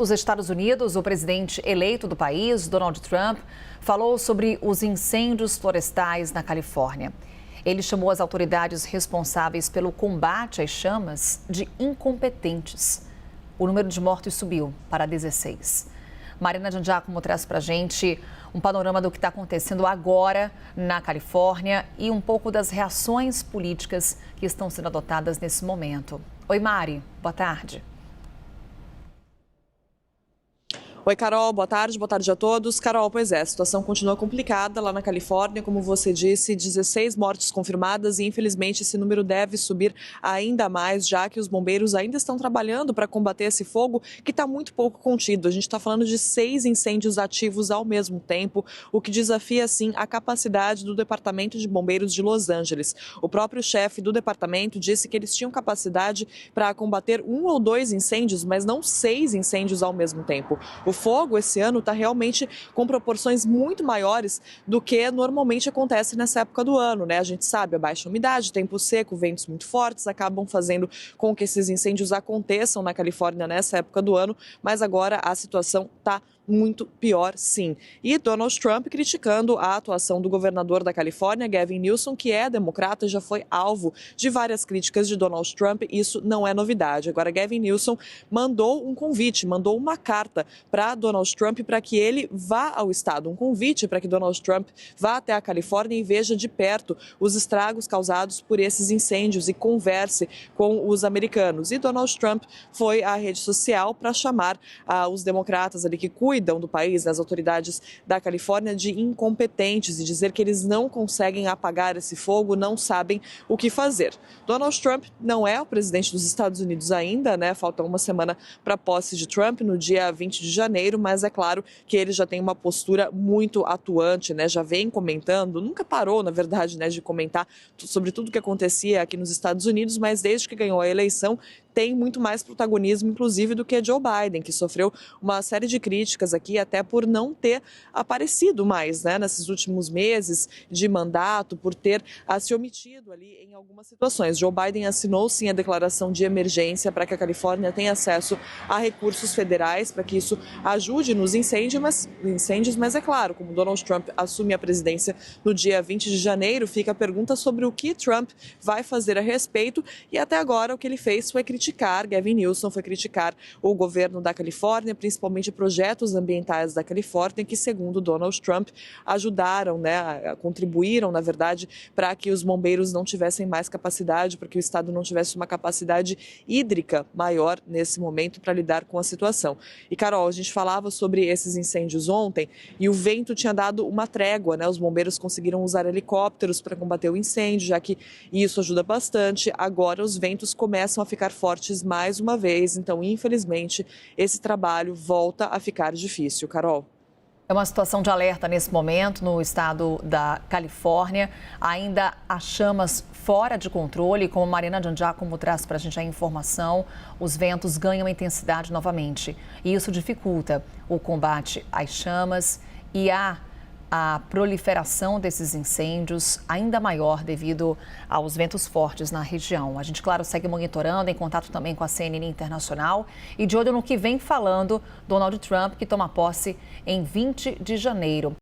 Os Estados Unidos, o presidente eleito do país, Donald Trump, falou sobre os incêndios florestais na Califórnia. Ele chamou as autoridades responsáveis pelo combate às chamas de incompetentes. O número de mortos subiu para 16. Marina Giangiacomo traz para a gente um panorama do que está acontecendo agora na Califórnia e um pouco das reações políticas que estão sendo adotadas nesse momento. Oi, Mari. Boa tarde. Oi, Carol, boa tarde a todos. Carol, pois é, a situação continua complicada lá na Califórnia, como você disse, 16 mortes confirmadas e infelizmente esse número deve subir ainda mais, já que os bombeiros ainda estão trabalhando para combater esse fogo que está muito pouco contido. A gente está falando de 6 incêndios ativos ao mesmo tempo, o que desafia, sim, a capacidade do Departamento de Bombeiros de Los Angeles. O próprio chefe do departamento disse que eles tinham capacidade para combater 1 ou 2 incêndios, mas não 6 incêndios ao mesmo tempo. O fogo esse ano está realmente com proporções muito maiores do que normalmente acontece nessa época do ano, né? A gente sabe, a baixa umidade, tempo seco, ventos muito fortes acabam fazendo com que esses incêndios aconteçam na Califórnia nessa época do ano, mas agora a situação está muito pior, sim. E Donald Trump criticando a atuação do governador da Califórnia, Gavin Newsom, que é democrata e já foi alvo de várias críticas de Donald Trump. Isso não é novidade. Agora, Gavin Newsom mandou um convite, mandou uma carta para Donald Trump para que ele vá ao estado. Um convite para que Donald Trump vá até a Califórnia e veja de perto os estragos causados por esses incêndios e converse com os americanos. E Donald Trump foi à rede social para chamar os democratas ali que cuidam do país, das autoridades da Califórnia, de incompetentes e dizer que eles não conseguem apagar esse fogo, não sabem o que fazer. Donald Trump não é o presidente dos Estados Unidos ainda, né? Falta uma semana para a posse de Trump, no dia 20 de janeiro, mas é claro que ele já tem uma postura muito atuante, né? Já vem comentando, nunca parou, na verdade, né, de comentar sobre tudo o que acontecia aqui nos Estados Unidos, mas desde que ganhou a eleição, tem muito mais protagonismo, inclusive, do que Joe Biden, que sofreu uma série de críticas aqui, até por não ter aparecido mais, né, nesses últimos meses de mandato, por ter se omitido ali em algumas situações. Joe Biden assinou, sim, a declaração de emergência para que a Califórnia tenha acesso a recursos federais, para que isso ajude nos incêndios, mas é claro, como Donald Trump assume a presidência no dia 20 de janeiro, fica a pergunta sobre o que Trump vai fazer a respeito, e até agora o que ele fez foi criticar, Gavin Newsom foi criticar o governo da Califórnia, principalmente projetos ambientais da Califórnia, que, segundo Donald Trump, ajudaram, né, contribuíram, na verdade, para que os bombeiros não tivessem mais capacidade, para que o estado não tivesse uma capacidade hídrica maior nesse momento para lidar com a situação. E, Carol, a gente falava sobre esses incêndios ontem e o vento tinha dado uma trégua, né? Os bombeiros conseguiram usar helicópteros para combater o incêndio, já que isso ajuda bastante. Agora os ventos começam a ficar fortes mais uma vez, então, infelizmente, esse trabalho volta a ficar difícil. Carol. É uma situação de alerta nesse momento no estado da Califórnia. Ainda há chamas fora de controle. Como a Marina Giangiacomo traz para a gente a informação, os ventos ganham intensidade novamente. E isso dificulta o combate às chamas e a proliferação desses incêndios ainda maior devido aos ventos fortes na região. A gente, claro, segue monitorando, em contato também com a CNN Internacional e de olho no que vem falando Donald Trump, que toma posse em 20 de janeiro.